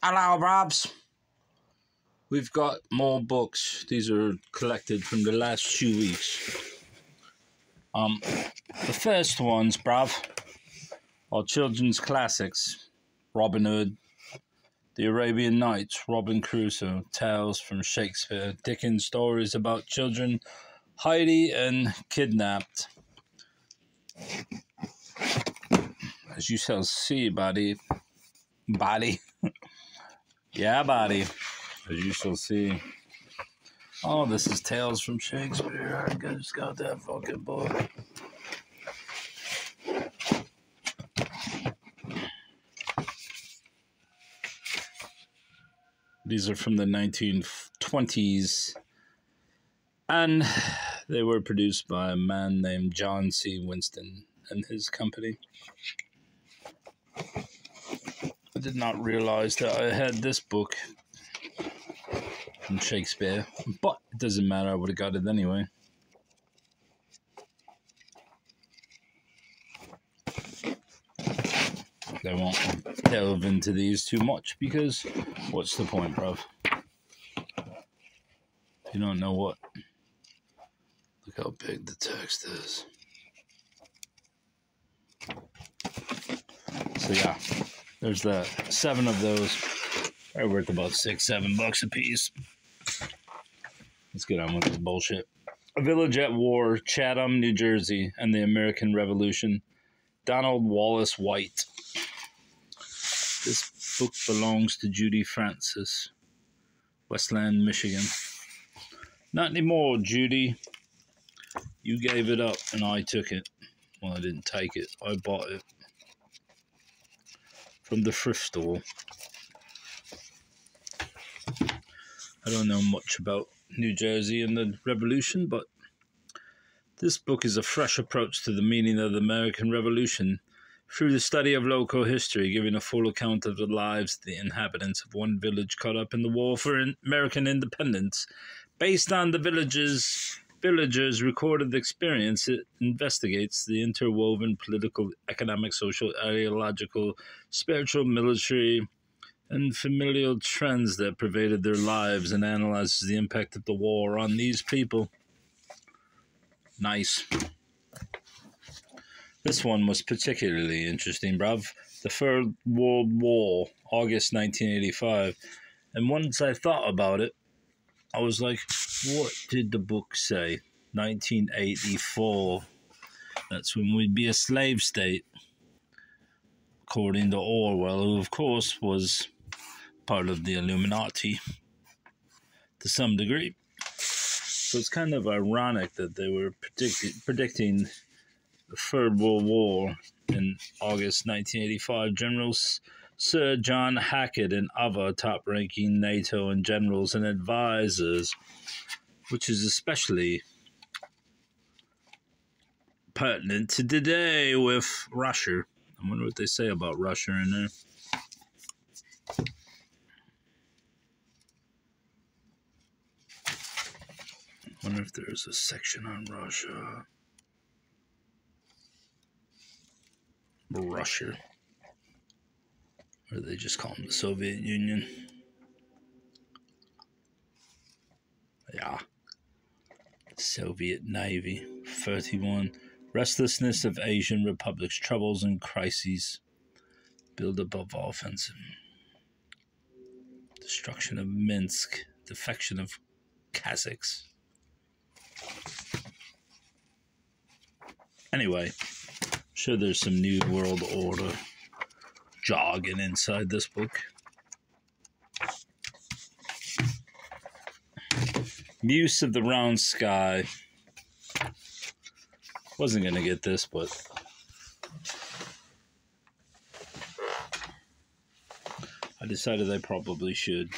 Hello, Robs. We've got more books. These are collected from the last 2 weeks. The first ones, bruv, are children's classics. Robin Hood, The Arabian Nights, Robin Crusoe, Tales from Shakespeare, Dickens stories about children, Heidi and Kidnapped. As you shall see, buddy. Yeah, buddy. As you shall see. Oh, this is Tales from Shakespeare. I just got that fucking book. These are from the 1920s. And they were produced by a man named John C. Winston and his company. I did not realize that I had this book from Shakespeare, but it doesn't matter, I would have got it anyway. I won't delve into these too much because what's the point, bruv? You don't know what. Look how big the text is. So yeah, there's that. 7 of those. They're worth about $6-7 a piece. Let's get on with this bullshit. A Village at War, Chatham, New Jersey, and the American Revolution. Donald Wallace White. This book belongs to Judy Francis, Westland, Michigan. Not anymore, Judy. You gave it up and I took it. Well, I didn't take it. I bought it from the thrift store. I don't know much about New Jersey and the Revolution, but this book is a fresh approach to the meaning of the American Revolution through the study of local history, giving a full account of the lives of the inhabitants of one village caught up in the war for American independence. Based on the villagers' recorded experience, it investigates the interwoven political, economic, social, ideological, spiritual, military, and familial trends that pervaded their lives and analyzes the impact of the war on these people. Nice. This one was particularly interesting, bruv. The Third World War, August 1985. And once I thought about it, I was like, what did the book say? 1984. That's when we'd be a slave state. According to Orwell, who of course was part of the Illuminati to some degree. So it's kind of ironic that they were predicting the Third World War in August 1985. Generals Sir John Hackett and other top-ranking NATO and generals and advisors, which is especially pertinent to today with Russia. I wonder what they say about Russia in there. I wonder if there's a section on Russia. Russia. Or they just call them the Soviet Union. Yeah. Soviet Navy. 31. Restlessness of Asian republics. Troubles and crises. Build above offensive. Destruction of Minsk. Defection of Kazakhs. Anyway. I'm sure there's some new world order jogging inside this book. Muse of the Round Sky. Wasn't going to get this, but I decided I probably should.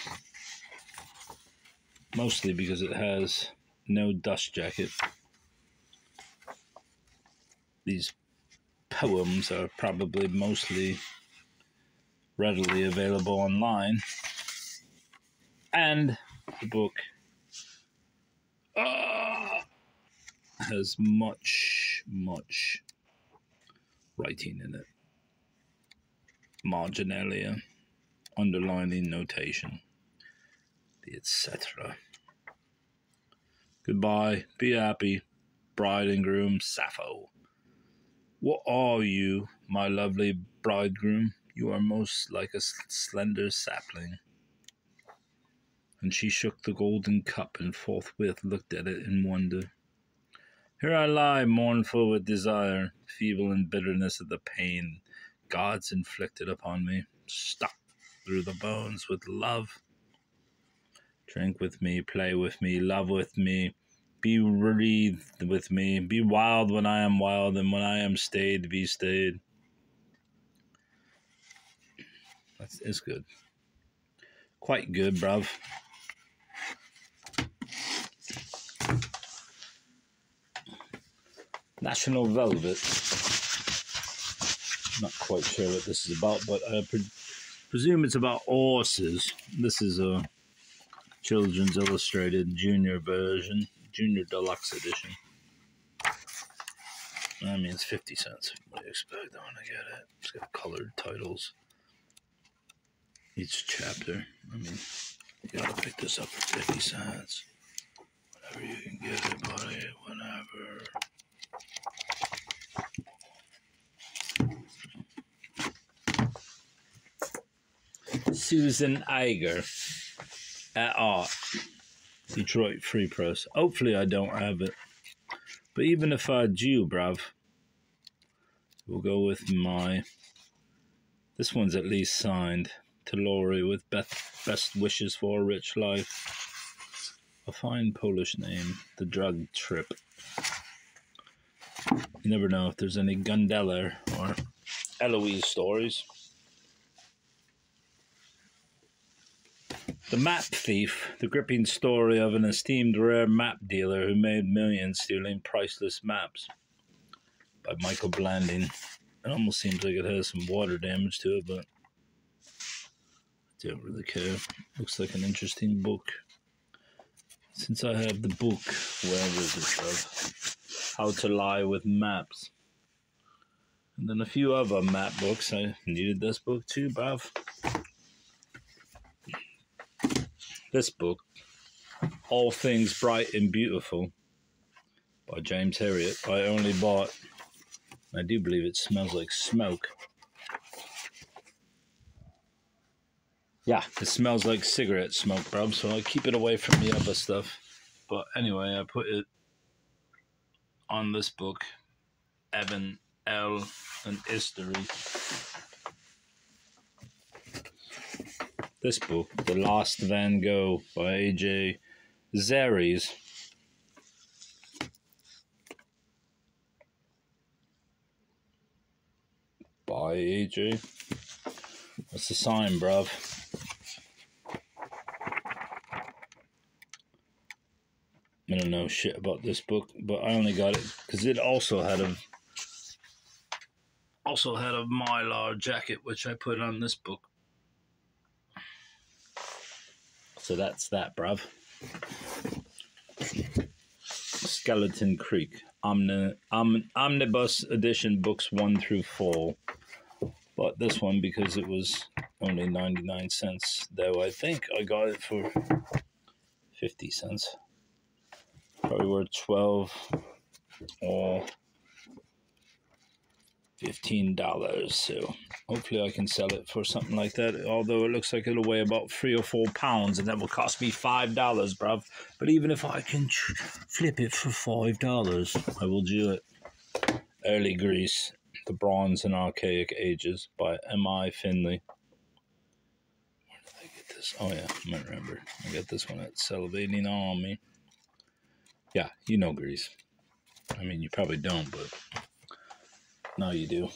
Mostly because it has no dust jacket. These poems are probably mostly readily available online. And the book has much writing in it. Marginalia. underlining notation, the etc. Goodbye, be happy, bride and groom, Sappho. What are you, my lovely bridegroom? You are most like a slender sapling. And she shook the golden cup and forthwith looked at it in wonder. Here I lie, mournful with desire, feeble in bitterness of the pain God's inflicted upon me, stuck through the bones with love. Drink with me, play with me, love with me, be wreathed with me, be wild when I am wild, and when I am stayed, be stayed. It's good. Quite good, bruv. National Velvet. Not quite sure what this is about, but I presume it's about horses. This is a Children's Illustrated Junior version, Junior Deluxe Edition. I mean, it's 50 cents. What do you expect? I want to get it. It's got colored titles. Each chapter. I mean, you gotta pick this up for 50 cents. Whenever you can get it, buddy. Whenever. Susan Iger at Art, Detroit Free Press. Hopefully I don't have it. But even if I do, bruv, we'll go with my... This one's at least signed to Laurie with best wishes for a rich life. A fine Polish name, The Drug Trip. You never know if there's any Gundeller or Eloise stories. The Map Thief, the gripping story of an esteemed rare map dealer who made millions stealing priceless maps, by Michael Blanding. It almost seems like it has some water damage to it, but I don't really care. Looks like an interesting book. Since I have the book, where is it, of How to Lie with Maps. And then a few other map books. I needed this book too, bruv. This book, All Things Bright and Beautiful, by James Herriot, I only bought. I do believe it smells like smoke. Yeah, it smells like cigarette smoke, bruv, so I keep it away from the other stuff. But anyway, I put it on this book, Evan L. and History. This book, The Lost Van Gogh by A.J. Zaries. By A.J. What's the sign, bruv? I don't know shit about this book, but I only got it because it also had a Mylar jacket, which I put on this book. So that's that, bruv. Skeleton Creek, Omnibus Edition, books 1 through 4. But this one, because it was only 99 cents, though I think I got it for 50 cents. Probably worth 12 or $15, so hopefully I can sell it for something like that, although it looks like it'll weigh about 3 or 4 pounds, and that will cost me $5, bruv. But even if I can flip it for $5, I will do it. Early Greece, The Bronze and Archaic Ages by M.I. Finley. Where did I get this? Oh yeah, I might remember. I got this one at Salivating Army. Yeah, you know Greece. I mean, you probably don't, but now you do.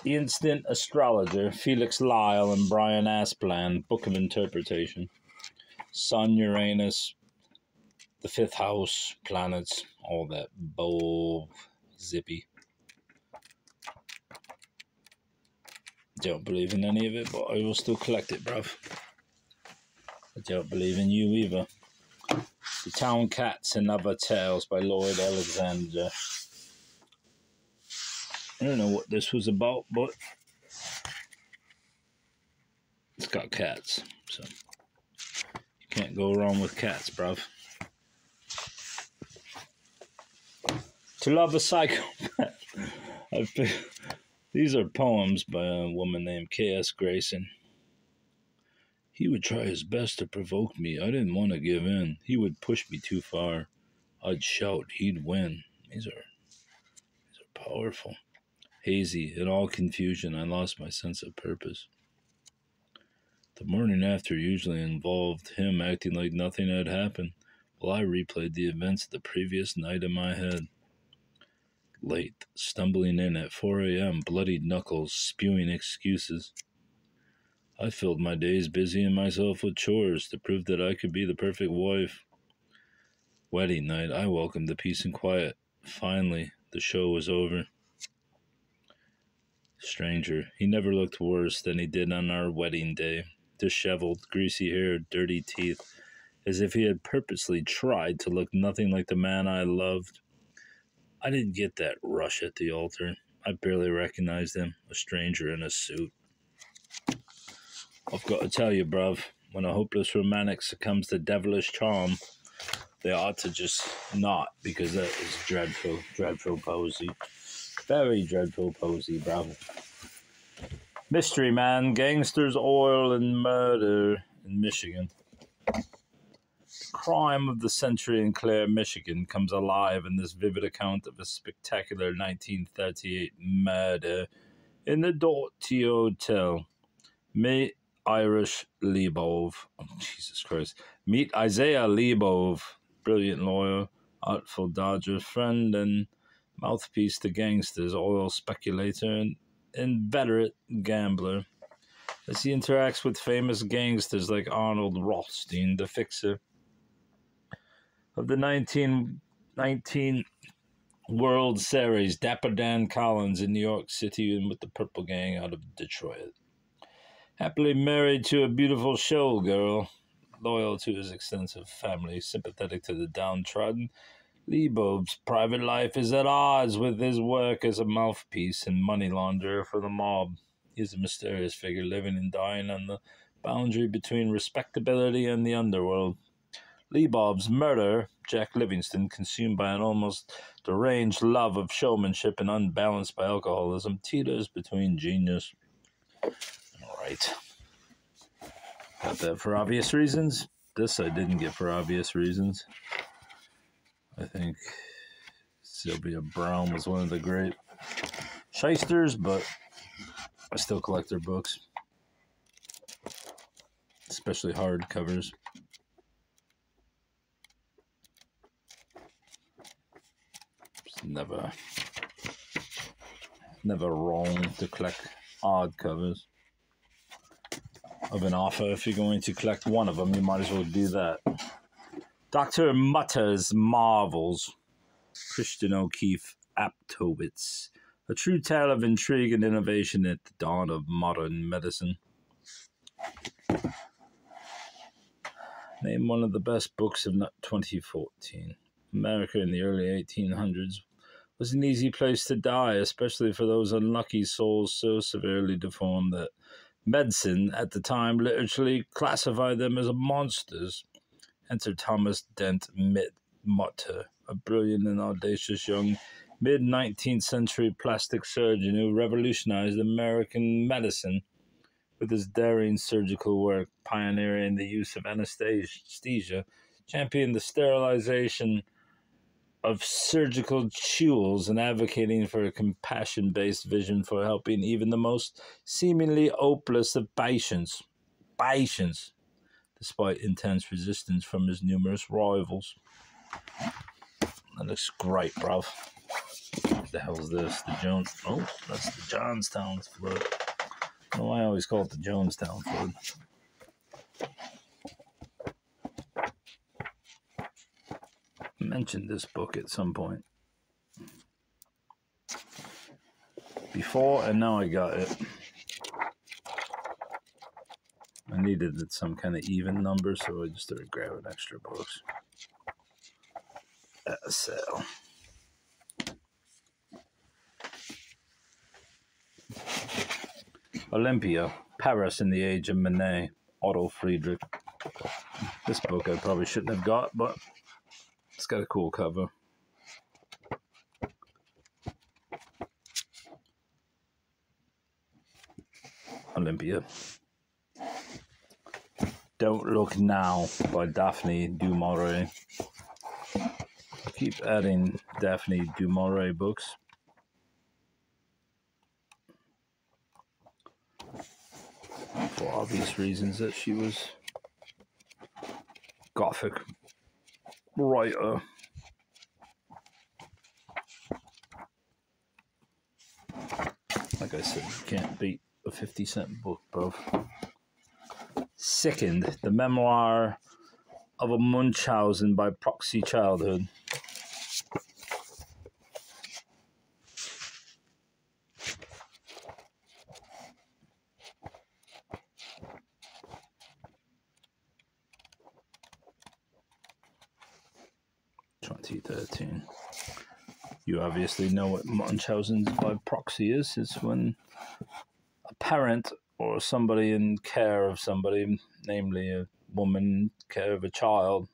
The Instant Astrologer, Felix Lyle and Brian Asplan, Book of Interpretation. Sun, Uranus, the fifth house, planets, all that bull zippy. Don't believe in any of it, but I will still collect it, bruv. I don't believe in you either. The Town Cats and Other Tales by Lloyd Alexander. I don't know what this was about, but it's got cats, so you can't go wrong with cats, bruv. To love a psychopath. These are poems by a woman named K.S. Grayson. He would try his best to provoke me. I didn't want to give in. He would push me too far. I'd shout. He'd win. These are powerful. Hazy, in all confusion, I lost my sense of purpose. The morning after usually involved him acting like nothing had happened, while I replayed the events of the previous night in my head. Late, stumbling in at 4 a.m., bloodied knuckles, spewing excuses. I filled my days busying myself with chores to prove that I could be the perfect wife. Wedding night, I welcomed the peace and quiet. Finally, the show was over. Stranger, he never looked worse than he did on our wedding day. Disheveled, greasy hair, dirty teeth, as if he had purposely tried to look nothing like the man I loved. I didn't get that rush at the altar. I barely recognized him, a stranger in a suit. I've got to tell you, bruv, when a hopeless romantic succumbs to devilish charm, they ought to just not, because that is dreadful, dreadful posy. Very dreadful posy, bruv. Mystery Man, gangsters, oil, and murder in Michigan. The crime of the century in Clare, Michigan comes alive in this vivid account of a spectacular 1938 murder in the Doughty Hotel. Meet Irish Leibov. Oh, Jesus Christ. Meet Isaiah Leibov, brilliant lawyer, artful dodger, friend and mouthpiece to gangsters, oil speculator, and inveterate gambler. As he interacts with famous gangsters like Arnold Rothstein, the fixer of the 1919 World Series, Dapper Dan Collins in New York City, and with the Purple Gang out of Detroit. Happily married to a beautiful showgirl, loyal to his extensive family, sympathetic to the downtrodden, Leibov's private life is at odds with his work as a mouthpiece and money launderer for the mob. He is a mysterious figure living and dying on the boundary between respectability and the underworld. Leibov's murderer, Jack Livingston, consumed by an almost deranged love of showmanship and unbalanced by alcoholism, teeters between genius. All right. Got that for obvious reasons. This I didn't get for obvious reasons. I think Sylvia Browne was one of the great shysters, but I still collect their books, especially hardcovers. It's never wrong to collect odd covers of an author. If you're going to collect one of them, you might as well do that. Dr. Mutter's Marvels, Christian O'Keefe Aptowitz, a true tale of intrigue and innovation at the dawn of modern medicine. Named one of the best books of 2014. America in the early 1800s was an easy place to die, especially for those unlucky souls so severely deformed that medicine at the time literally classified them as monsters. Enter Thomas Dent Mutter, a brilliant and audacious young mid-19th century plastic surgeon who revolutionized American medicine with his daring surgical work, pioneering the use of anesthesia, championing the sterilization of surgical tools, and advocating for a compassion-based vision for helping even the most seemingly hopeless of patients, despite intense resistance from his numerous rivals. That looks great, bruv. What the hell is this? Oh, that's the Johnstown flood. I don't know why I always call it the Jonestown flood. I mentioned this book at some point before, and now I got it. I needed some kind of even number, so I just started grabbing extra books at a sale. Olympia, Paris in the Age of Manet, Otto Friedrich. This book I probably shouldn't have got, but it's got a cool cover. Olympia. Don't Look Now by Daphne du Maurier. Keep adding Daphne du Maurier books. For obvious reasons that she was Gothic writer. Like I said, you can't beat a 50-cent book, bro. Sickened, the memoir of a Munchausen by proxy childhood. You obviously know what Munchausen by proxy is. It's when a parent or somebody in care of somebody, namely a woman, care of a child,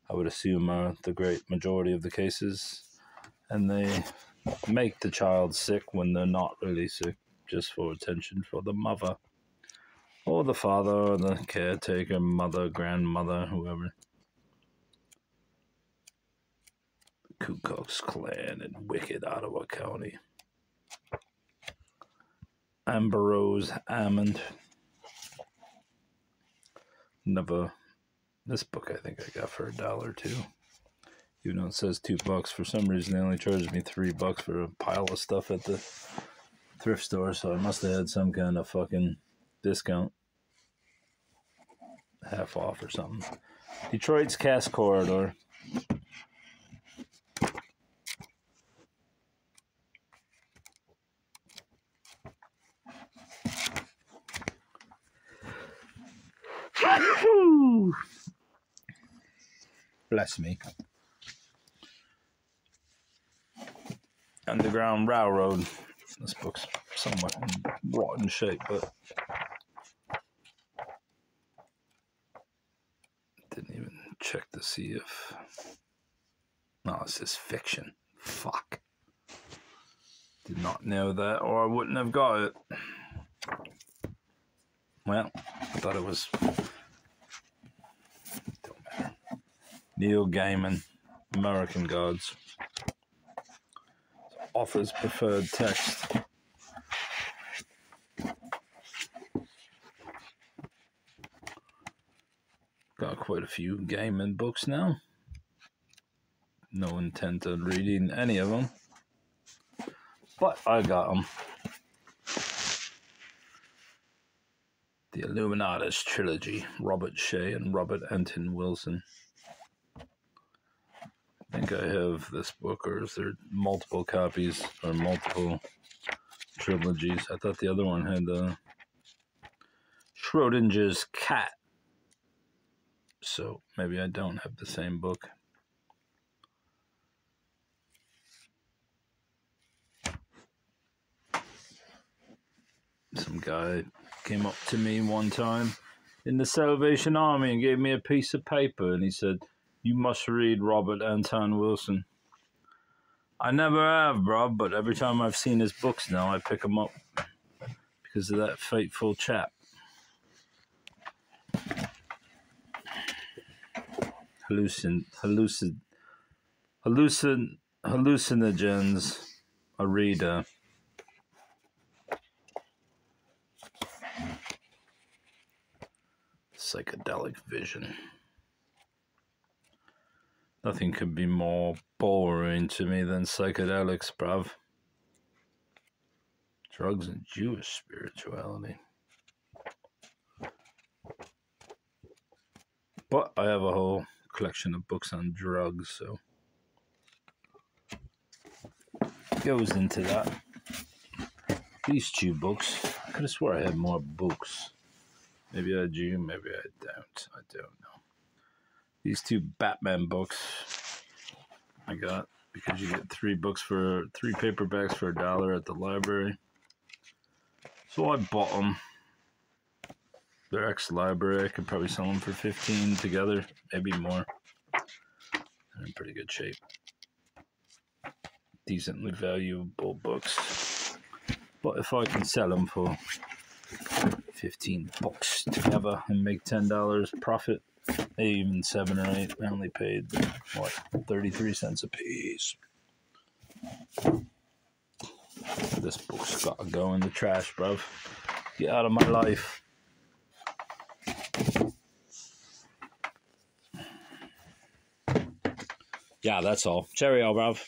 I would assume are the great majority of the cases, and they make the child sick when they're not really sick, just for attention for the mother, or the father, or the caretaker, mother, grandmother, whoever. Ku Klux Klan in wicked Ottawa County. Ambrose Hammond. Never. This book I think I got for $1 too. Even though it says $2, for some reason they only charged me $3 for a pile of stuff at the thrift store, so I must have had some kind of fucking discount. Half off or something. Detroit's Cass Corridor. Bless me. Underground Railroad. This book's somewhat in rotten shape, but didn't even check to see if... No, this is fiction. Fuck. Did not know that, or I wouldn't have got it. Well, I thought it was... Don't matter. Neil Gaiman, American Gods. Author's preferred text. Got quite a few Gaiman books now. No intent on reading any of them, but I got them. The Illuminatus trilogy, Robert Shea and Robert Anton Wilson. I think I have this book, or is there multiple copies or multiple trilogies? I thought the other one had Schrodinger's Cat. So maybe I don't have the same book. Some guy came up to me one time in the Salvation Army and gave me a piece of paper, and he said, "You must read Robert Anton Wilson." I never have, bro, but every time I've seen his books now, I pick them up because of that fateful chap. Hallucinogens, a reader. Psychedelic vision. Nothing could be more boring to me than psychedelics, bruv. Drugs and Jewish spirituality. But I have a whole collection of books on drugs, so it goes into that. These two books, I could have swore I had more books. Maybe I do, maybe I don't. I don't know. These two Batman books I got because you get 3 paperbacks for $1 at the library. So I bought them. They're ex-library. I could probably sell them for 15 together, maybe more. They're in pretty good shape. Decently valuable books. But if I can sell them for 15 bucks together and make $10 profit, even 7 or 8, I only paid, what, 33 cents a piece. This book's gotta go in the trash, bruv. Get out of my life. Yeah, that's all. Cheerio, bruv.